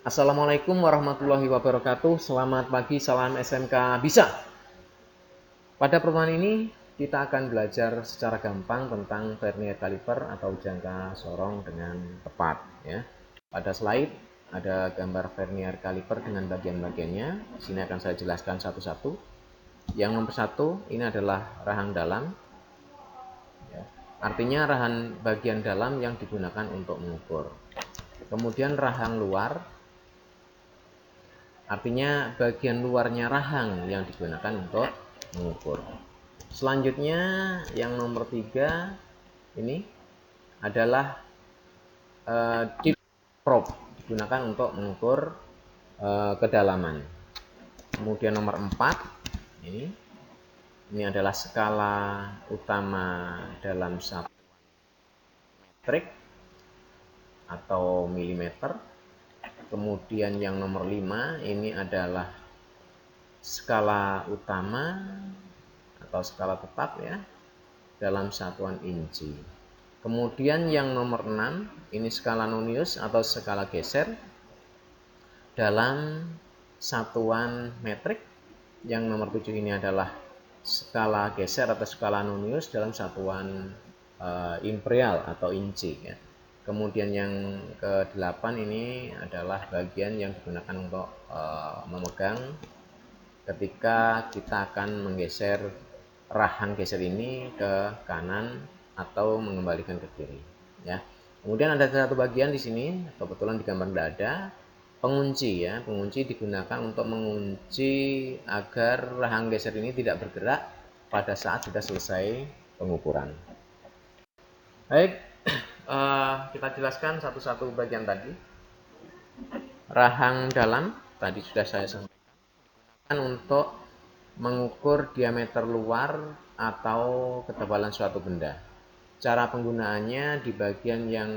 Assalamualaikum warahmatullahi wabarakatuh. Selamat pagi, salam SMK Bisa. Pada pertemuan ini kita akan belajar secara gampang tentang vernier caliper atau jangka sorong dengan tepat ya. Pada slide ada gambar vernier caliper dengan bagian-bagiannya. Di sini akan saya jelaskan satu-satu. Yang nomor satu ini adalah rahang dalam. Ya. Artinya rahang bagian dalam yang digunakan untuk mengukur. Kemudian rahang luar, artinya bagian luarnya rahang yang digunakan untuk mengukur. Selanjutnya yang nomor 3 ini adalah deep probe, digunakan untuk mengukur kedalaman. Kemudian nomor 4 ini adalah skala utama dalam satu metrik atau milimeter. Kemudian yang nomor 5 ini adalah skala utama atau skala tetap ya dalam satuan inci. Kemudian yang nomor 6 ini skala nonius atau skala geser dalam satuan metrik. Yang nomor 7 ini adalah skala geser atau skala nonius dalam satuan imperial atau inci ya. Kemudian yang ke-8 ini adalah bagian yang digunakan untuk memegang ketika kita akan menggeser rahang geser ini ke kanan atau mengembalikan ke kiri ya. Kemudian ada satu bagian di sini, kebetulan di gambar tidak ada, pengunci ya. Pengunci digunakan untuk mengunci agar rahang geser ini tidak bergerak pada saat sudah selesai pengukuran. Baik, kita jelaskan satu-satu bagian tadi. Rahang dalam tadi sudah saya sampaikan untuk mengukur diameter luar atau ketebalan suatu benda. Cara penggunaannya di bagian yang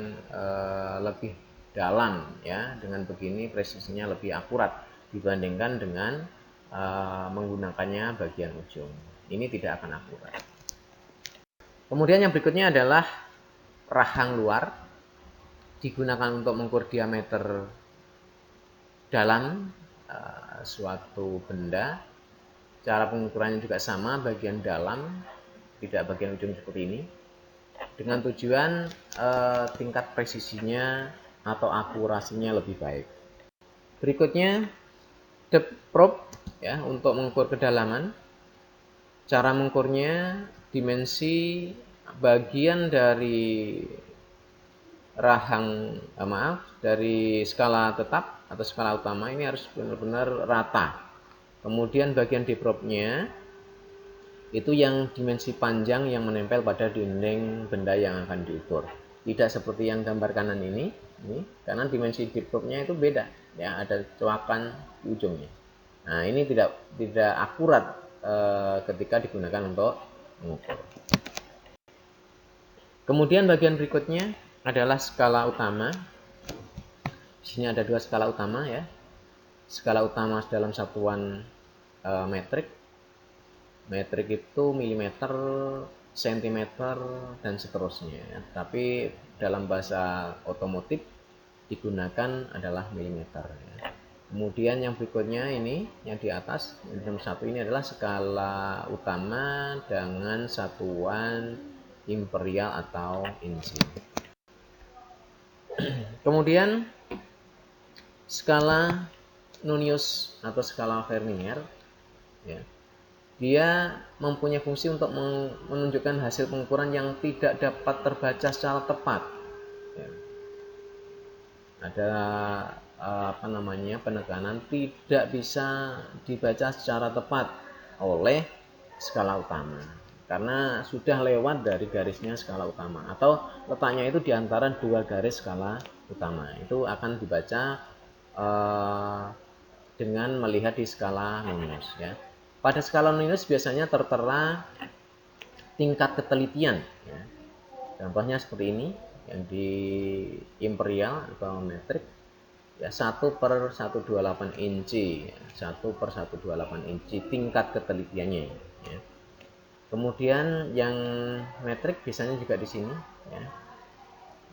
lebih dalam ya, dengan begini presisinya lebih akurat dibandingkan dengan menggunakannya bagian ujung. Ini tidak akan akurat. Kemudian yang berikutnya adalah rahang luar, digunakan untuk mengukur diameter dalam suatu benda. Cara pengukurannya juga sama, bagian dalam, tidak bagian ujung seperti ini, dengan tujuan tingkat presisinya atau akurasinya lebih baik. Berikutnya depth probe ya, untuk mengukur kedalaman. Cara mengukurnya, dimensi bagian dari dari skala tetap atau skala utama ini harus benar-benar rata. Kemudian bagian deep probe-nya itu yang dimensi panjang yang menempel pada dinding benda yang akan diukur. Tidak seperti yang gambar kanan ini karena dimensi deep probe-nya itu beda ya, ada coakan di ujungnya. Nah, ini tidak akurat ketika digunakan untuk mengukur. Kemudian bagian berikutnya adalah skala utama. Di sini ada dua skala utama ya. Skala utama dalam satuan metrik. Metrik itu milimeter, sentimeter, dan seterusnya. Tapi dalam bahasa otomotif digunakan adalah milimeter. Kemudian yang berikutnya ini, yang di atas, nomor 1 ini adalah skala utama dengan satuan imperial atau inci. Kemudian skala nonius atau skala vernier ya. Dia mempunyai fungsi untuk menunjukkan hasil pengukuran yang tidak dapat terbaca secara tepat ya. Ada penekanan tidak bisa dibaca secara tepat oleh skala utama karena sudah lewat dari garisnya skala utama, atau letaknya itu di antara dua garis skala utama. Itu akan dibaca dengan melihat di skala nonius ya. Pada skala nonius biasanya tertera tingkat ketelitian ya. Contohnya seperti ini, yang di imperial atau metrik ya, 1/128 inci, 1/128 inci tingkat ketelitiannya ya. Kemudian yang metrik biasanya juga di sini ya,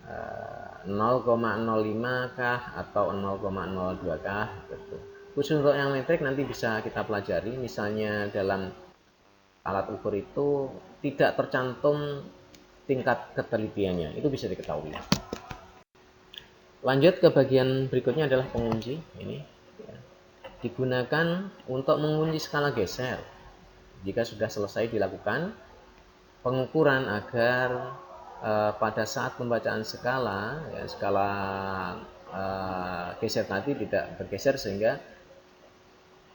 0,05 kah atau 0,02 kah gitu. Khusus untuk yang metrik nanti bisa kita pelajari, misalnya dalam alat ukur itu tidak tercantum tingkat ketelitiannya, itu bisa diketahui. Lanjut ke bagian berikutnya adalah pengunci. Ini ya, digunakan untuk mengunci skala geser jika sudah selesai dilakukan pengukuran agar pada saat pembacaan skala ya, skala geser tadi tidak bergeser sehingga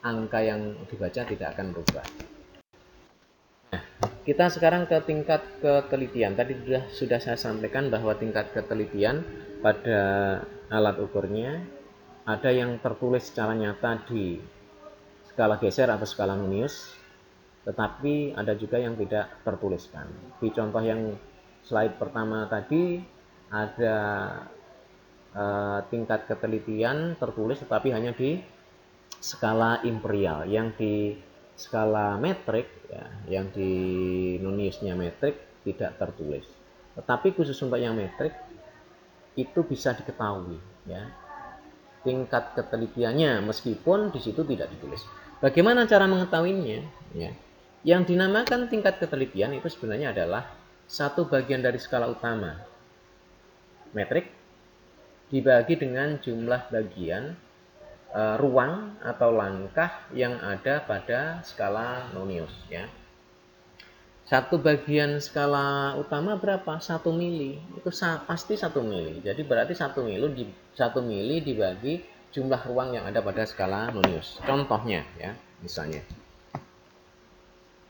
angka yang dibaca tidak akan berubah. Nah, kita sekarang ke tingkat ketelitian. Tadi sudah saya sampaikan bahwa tingkat ketelitian pada alat ukurnya ada yang tertulis secara nyata di skala geser atau skala Nonius, tetapi ada juga yang tidak tertuliskan. Di contoh yang slide pertama tadi ada tingkat ketelitian tertulis tetapi hanya di skala imperial, yang di skala metrik ya, yang di Noniusnya metrik tidak tertulis. Tetapi khusus untuk yang metrik itu bisa diketahui ya tingkat ketelitiannya meskipun di situ tidak ditulis. Bagaimana cara mengetahuinya? Ya. Yang dinamakan tingkat ketelitian itu sebenarnya adalah satu bagian dari skala utama metrik dibagi dengan jumlah bagian ruang atau langkah yang ada pada skala Nonius ya. Satu bagian skala utama berapa? 1 mili. Itu pasti 1 mili. Jadi berarti 1 mili dibagi jumlah ruang yang ada pada skala Nonius. Contohnya ya, misalnya.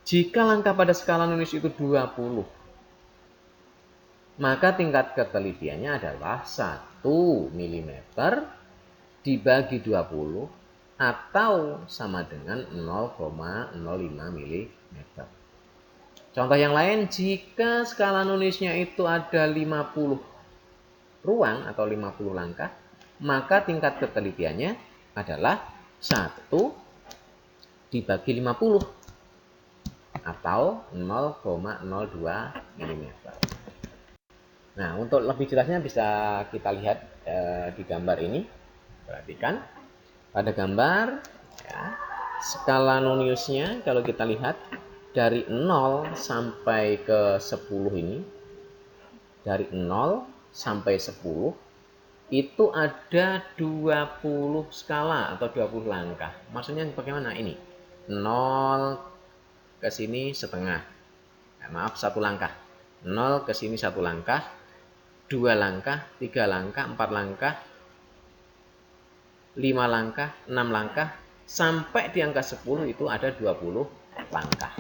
Jika langkah pada skala Nonius itu 20, maka tingkat ketelitiannya adalah 1 mm dibagi 20 atau sama dengan 0,05 mm. Contoh yang lain, jika skala Noniusnya itu ada 50 ruang atau 50 langkah, maka tingkat ketelitiannya adalah 1 dibagi 50 atau 0,02 mm. Nah, untuk lebih jelasnya bisa kita lihat di gambar ini. Perhatikan pada gambar ya, skala Noniusnya kalau kita lihat dari 0 sampai ke 10 ini, dari 0 sampai 10 itu ada 20 skala atau 20 langkah. Maksudnya bagaimana ini? 0 ke sini setengah. Maaf, 1 langkah. 0 ke sini 1 langkah, 2 langkah, 3 langkah, 4 langkah, 5 langkah, 6 langkah, sampai di angka 10 itu ada 20 langkah.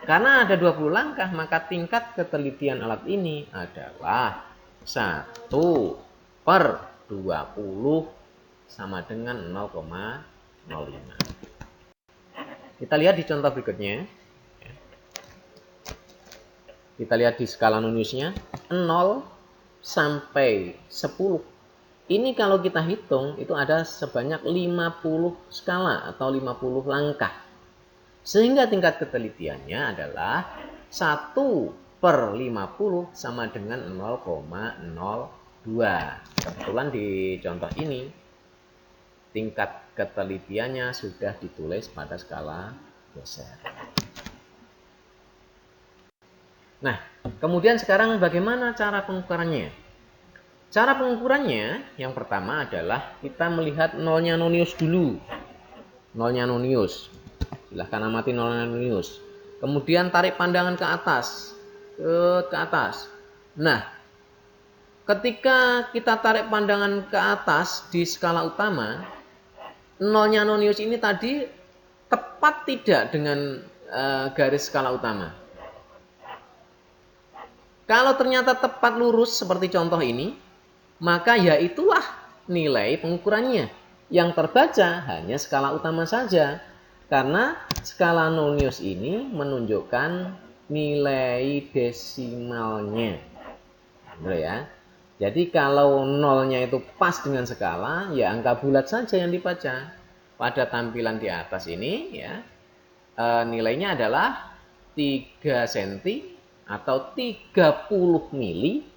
Karena ada 20 langkah, maka tingkat ketelitian alat ini adalah 1 per 20 sama dengan 0,05. Kita lihat di contoh berikutnya. Kita lihat di skala Noniusnya 0 sampai 10. Ini kalau kita hitung itu ada sebanyak 50 skala atau 50 langkah. Sehingga tingkat ketelitiannya adalah 1 per 50 sama dengan 0,02. Kebetulan di contoh ini tingkat ketelitiannya sudah ditulis pada skala geser. Nah, kemudian sekarang bagaimana cara pengukurannya? Cara pengukurannya yang pertama adalah kita melihat nolnya Nonius dulu. Nolnya Nonius. Silahkan amati nolnya Nonius. Kemudian tarik pandangan ke atas. Ke atas. Nah, ketika kita tarik pandangan ke atas di skala utama, nolnya Nonius ini tadi tepat tidak dengan garis skala utama. Kalau ternyata tepat lurus seperti contoh ini, maka ya itulah nilai pengukurannya. Yang terbaca hanya skala utama saja. Karena skala Nonius ini menunjukkan nilai desimalnya. Betul ya? Jadi kalau nolnya itu pas dengan skala, ya angka bulat saja yang dibaca. Pada tampilan di atas ini ya, nilainya adalah 3 cm atau 30 mili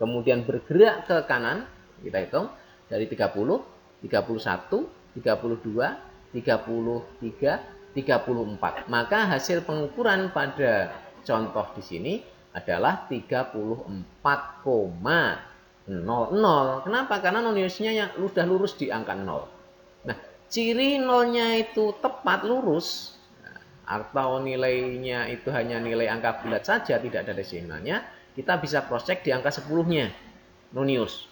kemudian bergerak ke kanan, kita hitung dari 30, 31, 32, 33, 34. Maka hasil pengukuran pada contoh di sini adalah 34,00. Kenapa? Karena noniusnya yang sudah lurus di angka 0. Nah, ciri nolnya itu tepat lurus, atau nilainya itu hanya nilai angka bulat saja, tidak ada desimalnya, kita bisa cross check di angka 10-nya nonius.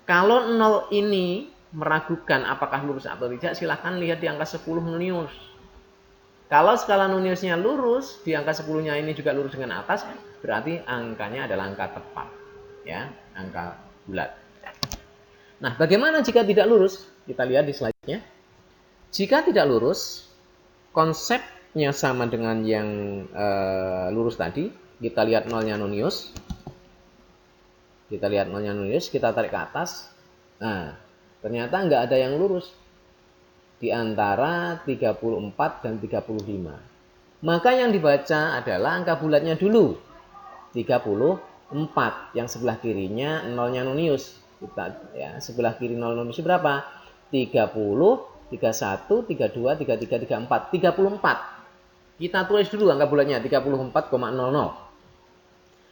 Kalau 0 ini meragukan apakah lurus atau tidak, silahkan lihat di angka 10 nonius. Kalau skala noniusnya lurus, di angka 10-nya ini juga lurus dengan atas, berarti angkanya adalah angka tepat, ya, angka bulat. Nah, bagaimana jika tidak lurus? Kita lihat di slide-nya. Jika tidak lurus, konsepnya sama dengan yang lurus tadi. Kita lihat nolnya nonius. Kita lihat nolnya nonius, kita tarik ke atas. Nah, ternyata nggak ada yang lurus di antara 34 dan 35. Maka yang dibaca adalah angka bulatnya dulu, 34. Yang sebelah kirinya nolnya nonius. Kita, ya, sebelah kiri nol nonius berapa? 30, 31, 32, 33, 34. 34. Kita tulis dulu angka bulatnya 34,00.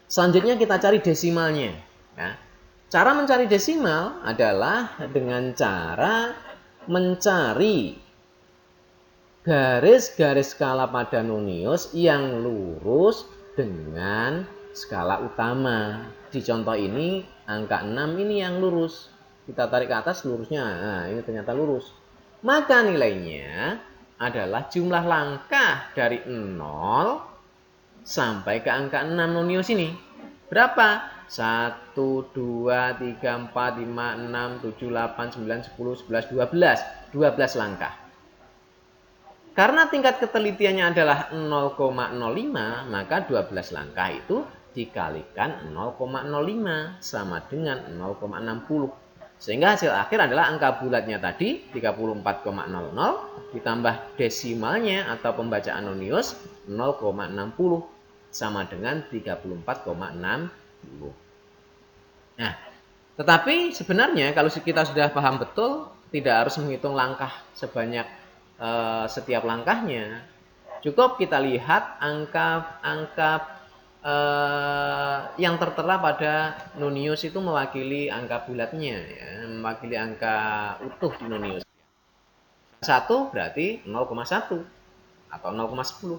Selanjutnya kita cari desimalnya. Ya. Cara mencari desimal adalah dengan cara mencari garis-garis skala pada nonius yang lurus dengan skala utama. Di contoh ini angka 6 ini yang lurus. Kita tarik ke atas lurusnya. Nah, ini ternyata lurus. Maka nilainya adalah jumlah langkah dari 0 sampai ke angka 6 nonius ini. Berapa? 1, 2, 3, 4, 5, 6, 7, 8, 9, 10, 11, 12. 12 langkah. Karena tingkat ketelitiannya adalah 0,05, maka 12 langkah itu dikalikan 0,05 sama dengan 0,60. Sehingga hasil akhir adalah angka bulatnya tadi 34,00 ditambah desimalnya atau pembacaan nonius 0,60 sama dengan 34,60. Nah, tetapi sebenarnya kalau kita sudah paham betul, tidak harus menghitung langkah sebanyak setiap langkahnya. Cukup kita lihat angka yang tertera pada nonius itu mewakili angka bulatnya, ya, mewakili angka utuh di nonius. 1 berarti 0,1 atau 0,10,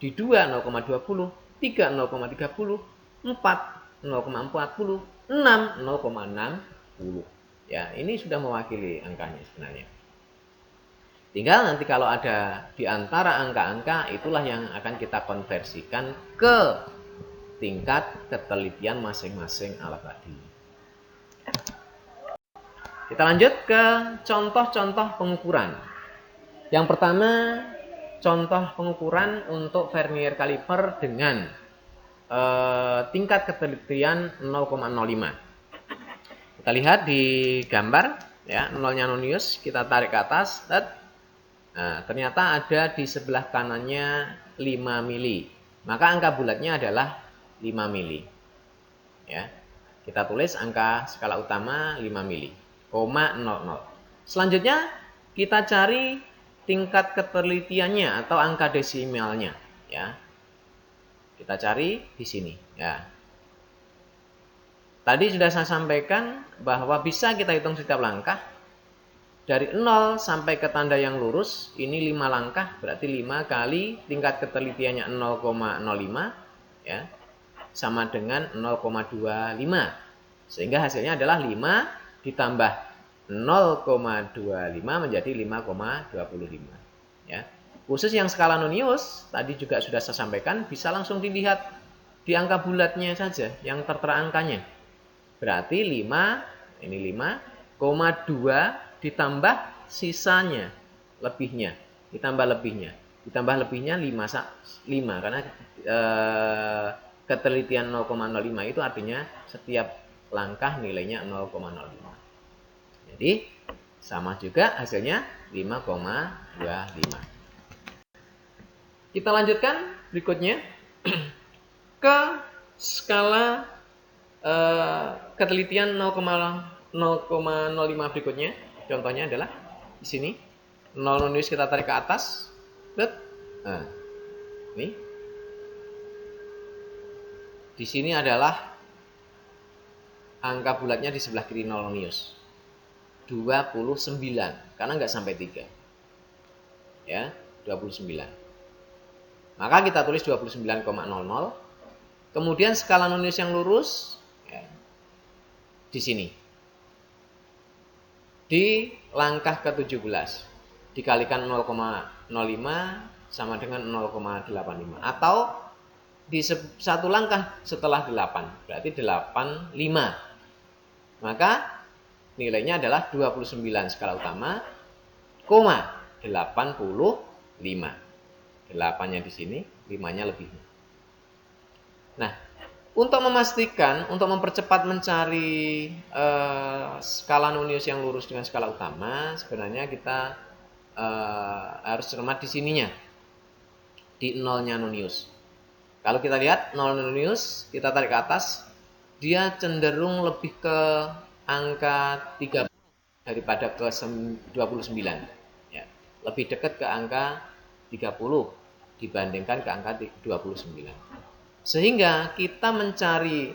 di 2 0,20, 3 0,30, 4 0,40, 6 0,60. Ya, ini sudah mewakili angkanya sebenarnya. Tinggal nanti kalau ada di antara angka-angka, itulah yang akan kita konversikan ke tingkat ketelitian masing-masing alat tadi. Kita lanjut ke contoh-contoh pengukuran. Yang pertama, contoh pengukuran untuk vernier caliper dengan tingkat ketelitian 0,05. Kita lihat di gambar, ya, nolnya nonius, kita tarik ke atas. Nah, ternyata ada di sebelah kanannya 5 mili. Maka angka bulatnya adalah 5 mili. Ya. Kita tulis angka skala utama 5 mili, 0,00. Selanjutnya kita cari tingkat ketelitiannya atau angka desimalnya, ya. Kita cari di sini, ya. Tadi sudah saya sampaikan bahwa bisa kita hitung setiap langkah. Dari 0 sampai ke tanda yang lurus, ini 5 langkah, berarti 5 kali tingkat ketelitiannya 0,05, ya, sama dengan 0,25. Sehingga hasilnya adalah 5 ditambah 0,25 menjadi 5,25. Ya. Khusus yang skala nonius, tadi juga sudah saya sampaikan, bisa langsung dilihat di angka bulatnya saja, yang tertera angkanya. Berarti 5, ini 5,2 ditambah sisanya, lebihnya. Ditambah lebihnya 5, karena ketelitian 0,05 itu artinya setiap langkah nilainya 0,05. Jadi, sama juga hasilnya 5,25. Kita lanjutkan berikutnya ke skala ketelitian 0,05 berikutnya. Contohnya adalah di sini 0 nonius kita tarik ke atas. Nah, ini di sini adalah angka bulatnya di sebelah kiri 0 nonius 29 karena nggak sampai 3 ya, 29. Maka kita tulis 29,00. Kemudian skala nonius yang lurus ya, di sini di langkah ke-17 dikalikan 0,05 sama dengan 0,85 atau di satu langkah setelah 8 berarti 85. Maka nilainya adalah 29 skala utama, 85. 8-nya di sini, 5-nya lebihnya. Nah, untuk memastikan, untuk mempercepat mencari skala nonius yang lurus dengan skala utama, sebenarnya kita harus cermat di sininya, di 0-nya nonius. Kalau kita lihat 0 nonius, kita tarik ke atas, dia cenderung lebih ke angka 30 daripada ke 29. Ya, lebih dekat ke angka 30 dibandingkan ke angka 29. Sehingga kita mencari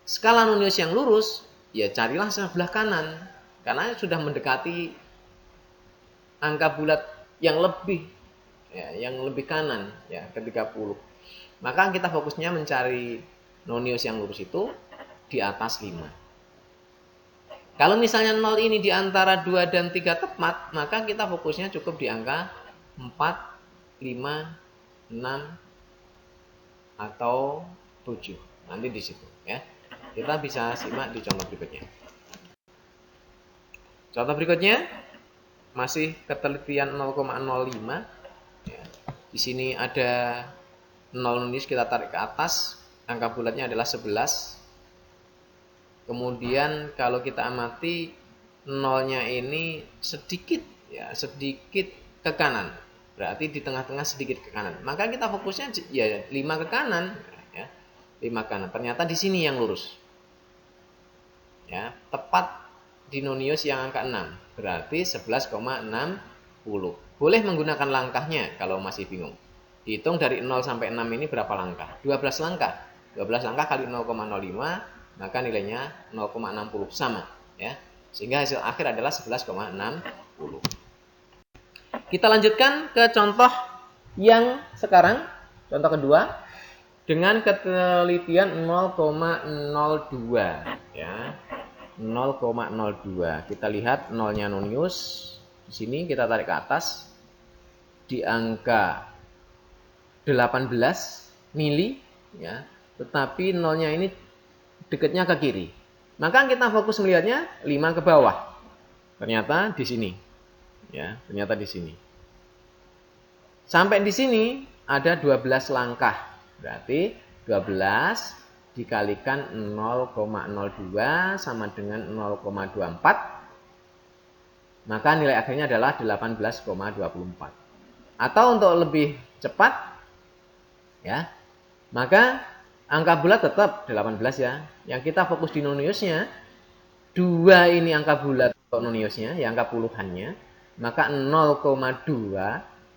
skala nonius yang lurus, ya carilah sebelah kanan. Karena sudah mendekati angka bulat yang lebih kanan ya, ke 30. Maka kita fokusnya mencari nonius yang lurus itu di atas 5. Kalau misalnya 0 ini di antara 2 dan 3 tepat, maka kita fokusnya cukup di angka 4, 5, 6 atau 7. Nanti di situ ya. Kita bisa simak di contoh berikutnya. Contoh berikutnya masih ketelitian 0,05 ya. Di sini ada 0 nonius, kita tarik ke atas, angka bulatnya adalah 11. Kemudian kalau kita amati 0-nya ini sedikit ke kanan. Berarti di tengah-tengah sedikit ke kanan. Maka kita fokusnya ya 5 ke kanan ya. 5 ke kanan. Ternyata di sini yang lurus. Ya, tepat di nonius yang angka 6. Berarti 11,60. Boleh menggunakan langkahnya kalau masih bingung. Dihitung dari 0 sampai 6 ini berapa langkah? 12 langkah. 12 langkah kali 0,05, maka nilainya 0,60 sama ya. Sehingga hasil akhir adalah 11,60. Kita lanjutkan ke contoh yang sekarang, contoh kedua dengan ketelitian 0,02 ya. 0,02. Kita lihat 0-nya nonius. Di sini kita tarik ke atas di angka 18 mili ya. Tetapi 0-nya ini dekatnya ke kiri. Maka kita fokus melihatnya 5 ke bawah. Ternyata di sini. Ya, ternyata di sini. Sampai di sini ada 12 langkah. Berarti 12 dikalikan 0,02 sama dengan 0,24. Maka nilai akhirnya adalah 18,24. Atau untuk lebih cepat ya, maka angka bulat tetap 18 ya. Yang kita fokus di noniusnya, 2 ini angka bulat untuk noniusnya, ya angka puluhannya. Maka 0,2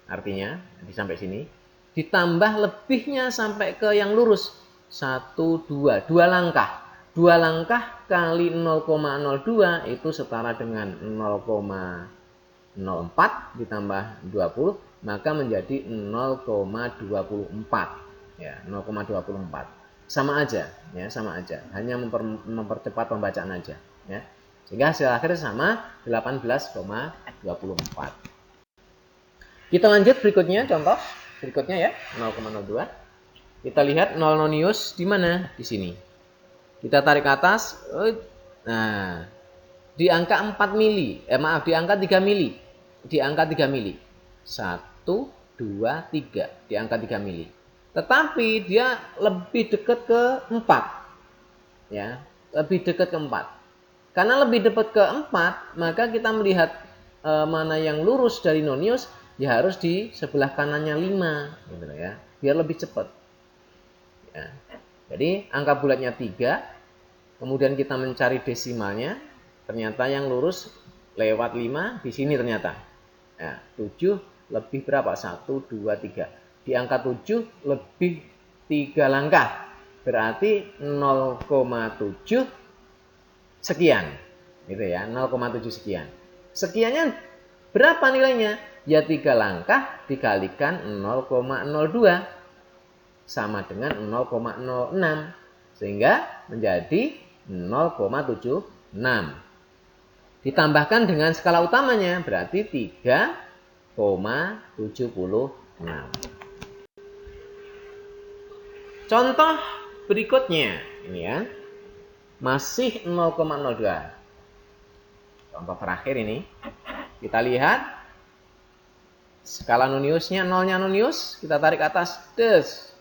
artinya sampai sini. Ditambah lebihnya sampai ke yang lurus. 1, 2 langkah. 2 langkah kali 0,02 itu setara dengan 0,04 ditambah 20, maka menjadi 0,24. Ya, 0,24. Sama aja, ya, sama aja. Hanya mempercepat pembacaan aja, ya. Sehingga hasil akhir sama 18,24. Kita lanjut berikutnya, contoh berikutnya ya, 0,02. Kita lihat 0 nonius di mana? Di sini. Kita tarik ke atas. Nah, di angka 4 mili. Di angka 3 mili. Di angka 3 mili. 1, 2, 3. Di angka 3 mili. Tetapi dia lebih dekat ke 4. Ya, lebih dekat ke 4. Karena lebih dekat ke 4, maka kita melihat mana yang lurus dari nonius, ya harus di sebelah kanannya 5, gitu ya. Biar lebih cepat. Ya. Jadi angka bulatnya 3, kemudian kita mencari desimalnya, ternyata yang lurus lewat 5 di sini ternyata. Nah, 7 lebih berapa? 1, 2, 3. Di angka 7 lebih 3 langkah. Berarti 0,7 sekian. Gitu ya, 0,7 sekian. Sekiannya berapa nilainya? Ya 3 langkah dikalikan 0,02 sama dengan 0,06. Sehingga menjadi 0,76. Ditambahkan dengan skala utamanya berarti 3,76. Contoh berikutnya ini ya. Masih 0,02. Contoh terakhir ini. Kita lihat skala noniusnya, nolnya nonius, kita tarik ke atas, des.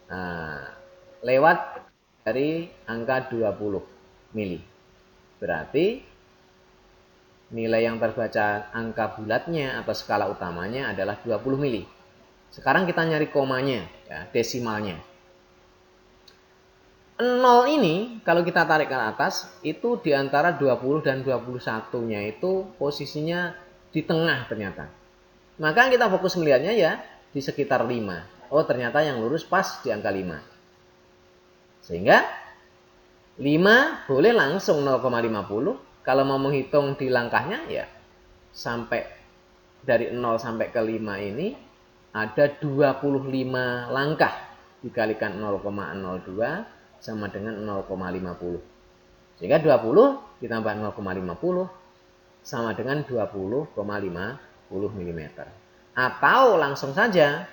Nah, lewat dari angka 20 mili. Berarti nilai yang terbaca angka bulatnya atau skala utamanya adalah 20 mili. Sekarang kita nyari komanya, ya, desimalnya. 0 ini kalau kita tarik ke atas itu di antara 20 dan 21-nya itu posisinya di tengah ternyata. Maka kita fokus melihatnya ya di sekitar 5. Oh, ternyata yang lurus pas di angka 5. Sehingga 5 boleh langsung 0,50. Kalau mau menghitung di langkahnya ya sampai dari 0 sampai ke 5 ini ada 25 langkah dikalikan 0,02 sama dengan 0,50. Sehingga 20 ditambah 0,50 sama dengan 20,50 mm. Atau langsung saja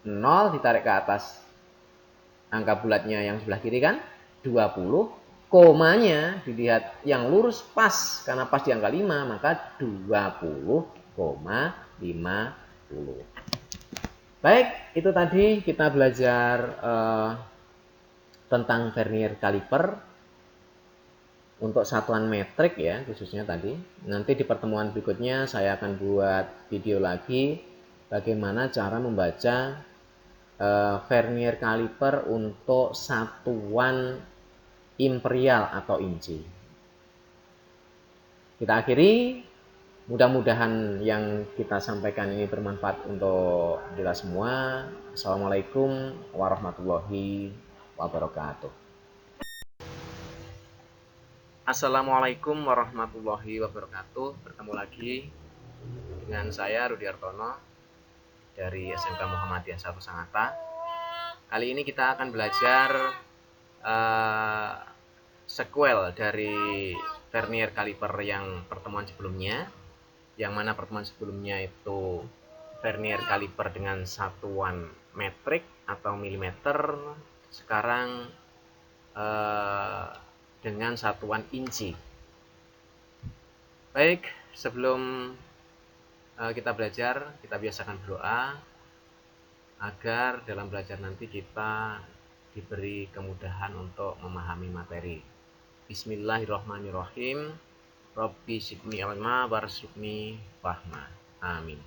0 ditarik ke atas angka bulatnya yang sebelah kiri kan 20, komanya dilihat yang lurus pas karena pas di angka 5 maka 20,50. Baik, itu tadi kita belajar tentang vernier kaliper untuk satuan metrik ya khususnya tadi. Nanti di pertemuan berikutnya saya akan buat video lagi bagaimana cara membaca vernier kaliper untuk satuan imperial atau inci. Kita akhiri, mudah-mudahan yang kita sampaikan ini bermanfaat untuk kita semua. Assalamualaikum warahmatullahi wabarakatuh. Assalamualaikum warahmatullahi wabarakatuh. Bertemu lagi dengan saya Rudi Hartono dari SMK Muhammadiyah 1 Sangatta. Kali ini kita akan belajar sequel dari vernier kaliper yang pertemuan sebelumnya, yang mana pertemuan sebelumnya itu vernier kaliper dengan satuan metrik atau milimeter, sekarang dengan satuan inci. Baik, sebelum kita belajar, kita biasakan berdoa agar dalam belajar nanti kita diberi kemudahan untuk memahami materi. Bismillahirrahmanirrahim. Rabbi zidni ilma warzuqni fahma. Amin.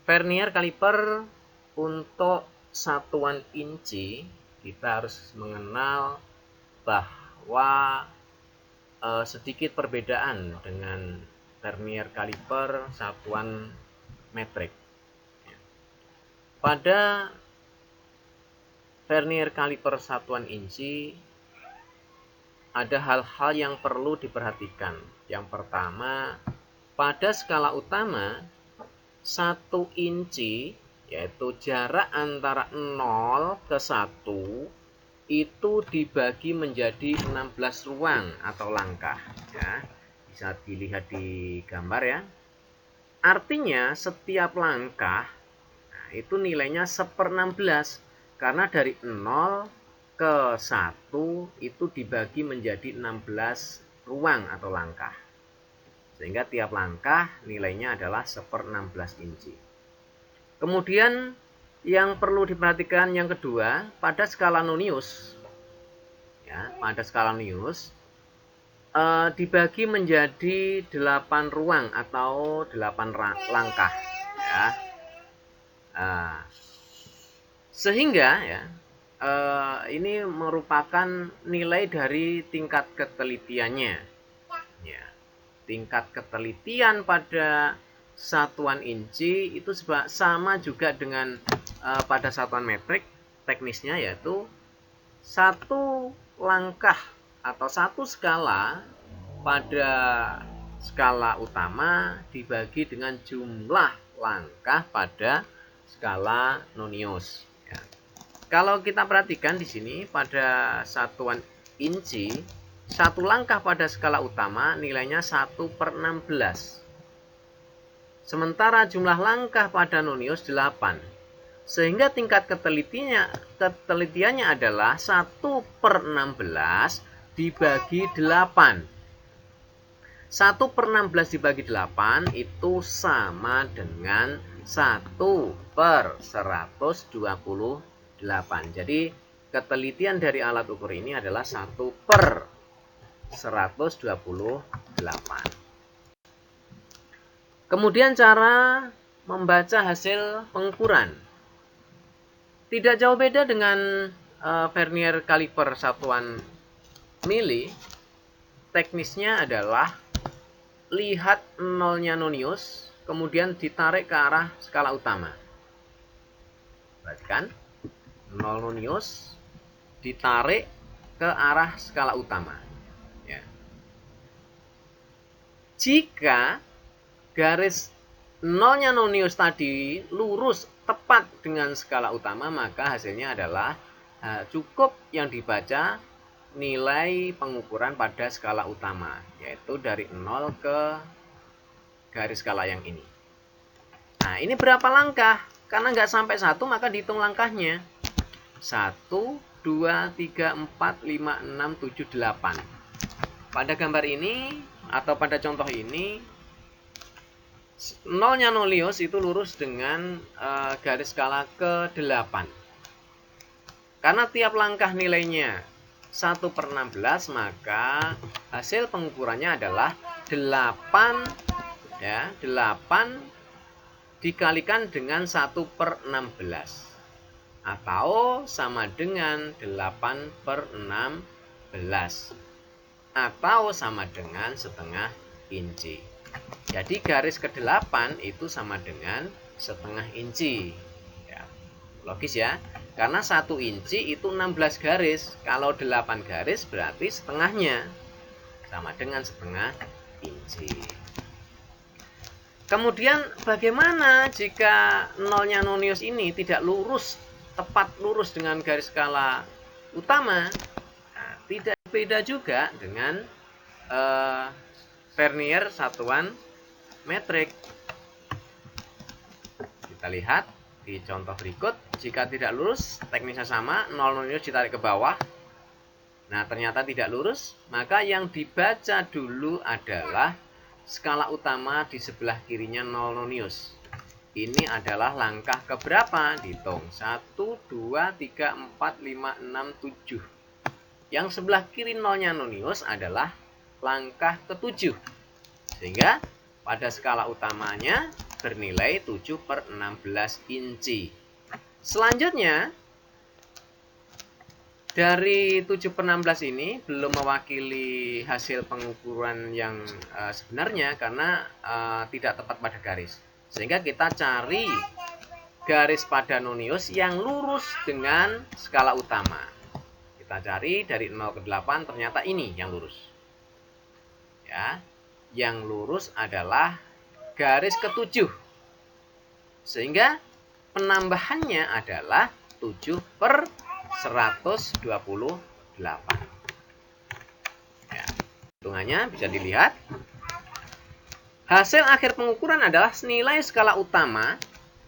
Vernier kaliper untuk satuan inci, kita harus mengenal bahwa sedikit perbedaan dengan vernier kaliper satuan metrik. Pada vernier kaliper satuan inci ada hal-hal yang perlu diperhatikan. Yang pertama, pada skala utama 1 inci yaitu jarak antara 0 ke 1 itu dibagi menjadi 16 ruang atau langkah ya. Bisa dilihat di gambar ya. Artinya setiap langkah itu nilainya 1/16 karena dari 0 ke 1 itu dibagi menjadi 16 ruang atau langkah. Sehingga tiap langkah nilainya adalah 1/16 inci. Kemudian yang perlu diperhatikan yang kedua, pada skala nonius ya, pada skala nonius dibagi menjadi 8 ruang atau 8 langkah ya. Sehingga ya ini merupakan nilai dari tingkat ketelitiannya. Ya, tingkat ketelitian pada satuan inci itu sama juga dengan pada satuan metrik. Teknisnya yaitu satu langkah atau satu skala pada skala utama dibagi dengan jumlah langkah pada skala nonius. Ya. Kalau kita perhatikan di sini pada satuan inci, satu langkah pada skala utama nilainya 1/16. Sementara jumlah langkah pada nonius 8. Sehingga tingkat ketelitiannya adalah 1/16 dibagi 8. 1/16 dibagi 8 itu sama dengan 1/128. Jadi ketelitian dari alat ukur ini adalah 1/128. Kemudian cara membaca hasil pengukuran. Tidak jauh beda dengan vernier kaliper satuan mili. Teknisnya adalah lihat nolnya nonius, kemudian ditarik ke arah skala utama. Perhatikan, nol nonius ditarik ke arah skala utama. Ya. Jika garis nolnya nonius tadi lurus tepat dengan skala utama, maka hasilnya adalah cukup yang dibaca nilai pengukuran pada skala utama, yaitu dari 0 ke garis skala yang ini. Nah, ini berapa langkah? Karena nggak sampai 1, maka dihitung langkahnya. 1, 2, 3, 4, 5, 6, 7, 8. Pada gambar ini, atau pada contoh ini, nolnya nonius itu lurus dengan garis skala ke-8. Karena tiap langkah nilainya 1/16, maka hasil pengukurannya adalah 8 ya, 8 dikalikan dengan 1/16 atau sama dengan 8/16 atau sama dengan setengah inci. Jadi garis ke-8 itu sama dengan setengah inci. Ya, logis ya. Karena 1 inci itu 16 garis. Kalau 8 garis berarti setengahnya. Sama dengan setengah inci. Kemudian bagaimana jika nolnya nonius ini tidak lurus, tepat lurus dengan garis skala utama? Nah, tidak beda juga dengan vernier satuan metrik. Kita lihat di contoh berikut. Jika tidak lurus, teknisnya sama, nol nonius ditarik ke bawah. Nah, ternyata tidak lurus, maka yang dibaca dulu adalah skala utama di sebelah kirinya nol nonius. Ini adalah langkah keberapa? Dihitung 1, 2, 3, 4, 5, 6, 7. Yang sebelah kiri nolnya nonius adalah langkah ke-7. Sehingga pada skala utamanya bernilai 7/16 inci. Selanjutnya, dari 7/16 ini belum mewakili hasil pengukuran yang sebenarnya karena tidak tepat pada garis. Sehingga kita cari garis pada nonius yang lurus dengan skala utama. Kita cari dari 0 ke 8, ternyata ini yang lurus. Ya, yang lurus adalah garis ke-7. Sehingga penambahannya adalah 7/128. Ya, hitungannya bisa dilihat. Hasil akhir pengukuran adalah nilai skala utama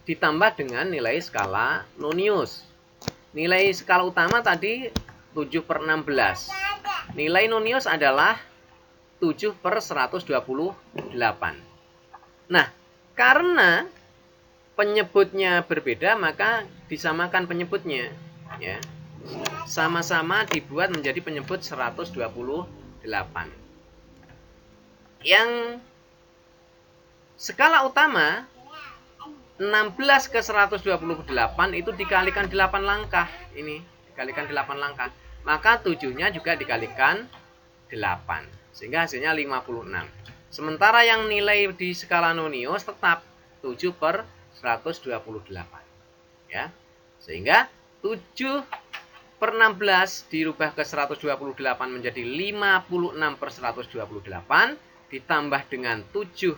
ditambah dengan nilai skala nonius. Nilai skala utama tadi 7/16. Nilai nonius adalah 7/128. Nah, karena penyebutnya berbeda, maka disamakan penyebutnya. Ya, sama-sama dibuat menjadi penyebut 128. Yang skala utama 16 ke 128 itu dikalikan 8 langkah. Ini dikalikan 8 langkah. Maka 7-nya juga dikalikan 8. Sehingga hasilnya 56. Sementara yang nilai di skala Nonius tetap 7 per 128. Ya. Sehingga 7 per 16 dirubah ke 128 menjadi 56 per 128. Ditambah dengan 7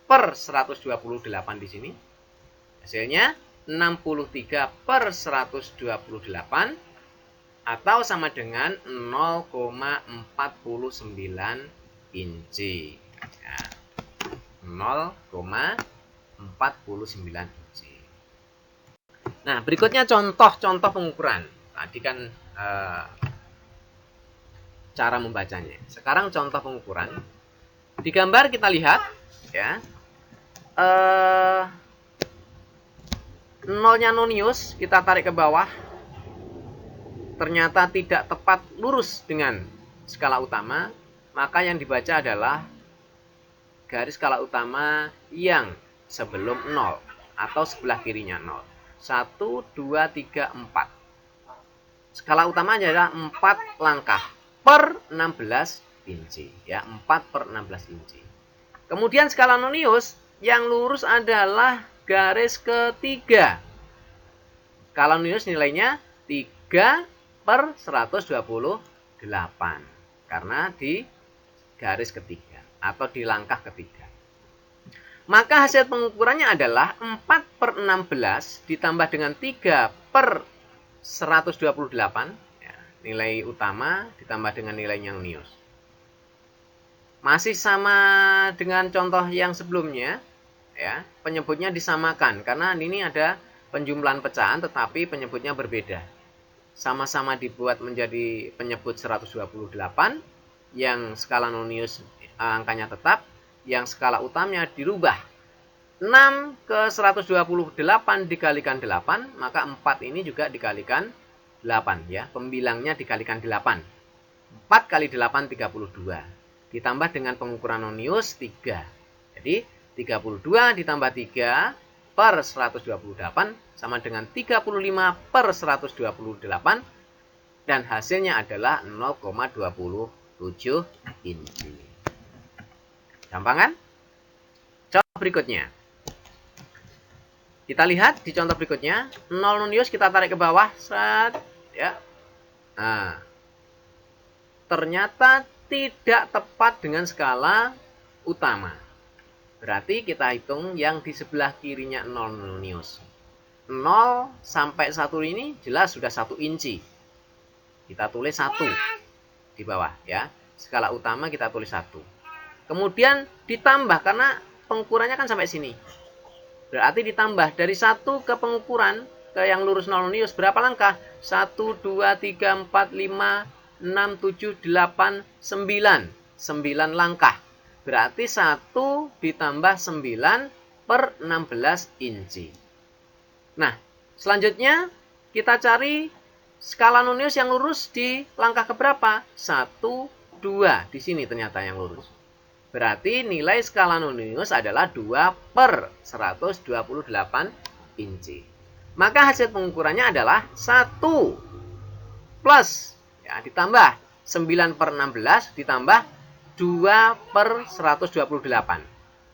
per 128 di sini. Hasilnya 63 per 128 atau sama dengan 0,49 inci. Ya, 0,49 inci. Nah, berikutnya contoh-contoh pengukuran. Tadi kan cara membacanya. Sekarang contoh pengukuran. Di gambar kita lihat, ya, nolnya Nonius kita tarik ke bawah, ternyata tidak tepat lurus dengan skala utama, maka yang dibaca adalah garis skala utama yang sebelum 0 atau sebelah kirinya 0. 1, 2, 3, 4. Skala utamanya adalah 4 langkah per 16 inci. Ya, 4 per 16 inci. Kemudian skala Nonius yang lurus adalah garis ketiga. Skala Nonius nilainya 3 per 128. Karena di garis ketiga atau di langkah ketiga. Maka hasil pengukurannya adalah 4 per 16 ditambah dengan 3 per 128. Ya, nilai utama ditambah dengan nilainya Nonius. Masih sama dengan contoh yang sebelumnya, ya, penyebutnya disamakan karena ini ada penjumlahan pecahan tetapi penyebutnya berbeda. Sama-sama dibuat menjadi penyebut 128 yang skala Nonius angkanya tetap, yang skala utamanya dirubah. 6 ke 128 dikalikan 8, maka 4 ini juga dikalikan 8, ya. Pembilangnya dikalikan 8. 4 kali 8 32. Ditambah dengan pengukuran Nonius 3. Jadi 32 ditambah 3 per 128 sama dengan 35 per 128 dan hasilnya adalah 0,27 inci. Gampang kan? Contoh berikutnya. Kita lihat di contoh berikutnya, 0 Nonius kita tarik ke bawah, set, ya. Nah, ternyata tidak tepat dengan skala utama. Berarti kita hitung yang di sebelah kirinya 0 Nonius. 0 sampai 1 ini jelas sudah 1 inci. Kita tulis 1 di bawah, ya. Skala utama kita tulis 1. Kemudian ditambah karena pengukurannya kan sampai sini. Berarti ditambah dari 1 ke pengukuran ke yang lurus 0 Nonius berapa langkah? 1, 2, 3, 4, 5, 6, 7, 8, 9. 9 langkah. Berarti 1 ditambah 9 per 16 inci. Nah, selanjutnya kita cari skala Nonius yang lurus di langkah keberapa? 1, 2. Di sini ternyata yang lurus. Berarti nilai skala Nonius adalah 2 per 128 inci. Maka hasil pengukurannya adalah 1 plus, ya, ditambah 9 per 16 ditambah 2 per 128.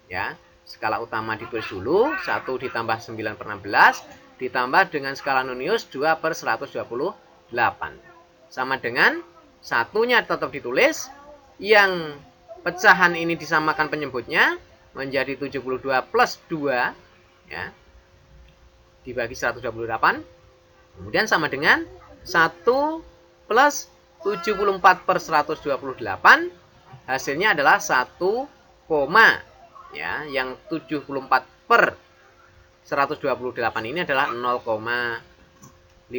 Ya, skala utama ditulis dulu, 1 ditambah 9 per 16 ditambah dengan skala Nonius 2 per 128. Sama dengan satunya tetap ditulis, yang pecahan ini disamakan penyebutnya menjadi 72 plus 2, ya, dibagi 128. Kemudian sama dengan 1 plus 74 per 128. Hasilnya adalah 1, ya, yang 74 per 128 ini adalah 0,58.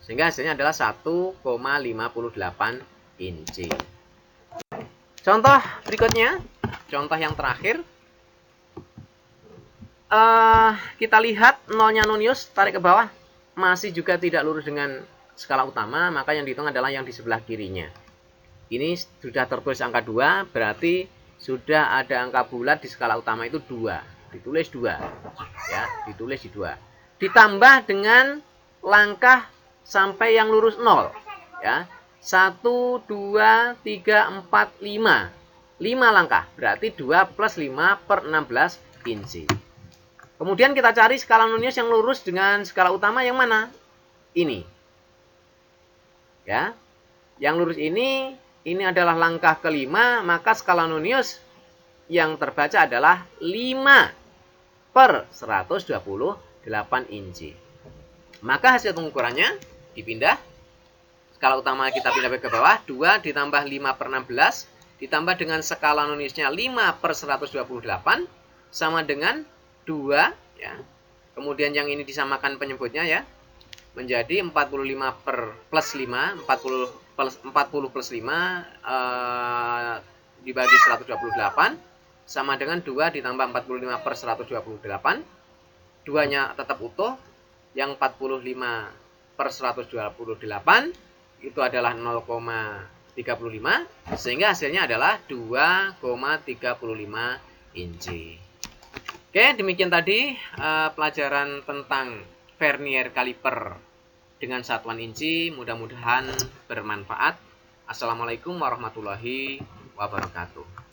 Sehingga hasilnya adalah 1,58 inci. Contoh berikutnya, contoh yang terakhir. Kita lihat nolnya Nonius, tarik ke bawah, masih juga tidak lurus dengan skala utama, maka yang dihitung adalah yang di sebelah kirinya. Ini sudah tertulis angka 2, berarti sudah ada angka bulat di skala utama itu 2. ditulis 2 ya, ditulis di 2. Ditambah dengan langkah sampai yang lurus 0 ya. 1 2 3 4 5. 5 langkah, berarti 2 plus 5 per 16 inci. Kemudian kita cari skala nonius yang lurus dengan skala utama yang mana? Ini. Ya. Yang lurus ini adalah langkah kelima, maka skala nonius yang terbaca adalah 5 per 128 inci. Maka hasil pengukurannya dipindah. Skala utama kita pindah ke bawah, 2 ditambah 5 per 16, ditambah dengan skala noniusnya 5 per 128, sama dengan 2 ya. Kemudian yang ini disamakan penyebutnya ya, menjadi 45 per plus 5, 40 plus 5 dibagi 128 sama dengan 2 ditambah 45 per 128. 2-nya tetap utuh, yang 45 per 128 itu adalah 0,35, sehingga hasilnya adalah 2,35 inci. Oke, demikian tadi pelajaran tentang vernier kaliper dengan satuan inci. Mudah-mudahan bermanfaat. Assalamualaikum warahmatullahi wabarakatuh.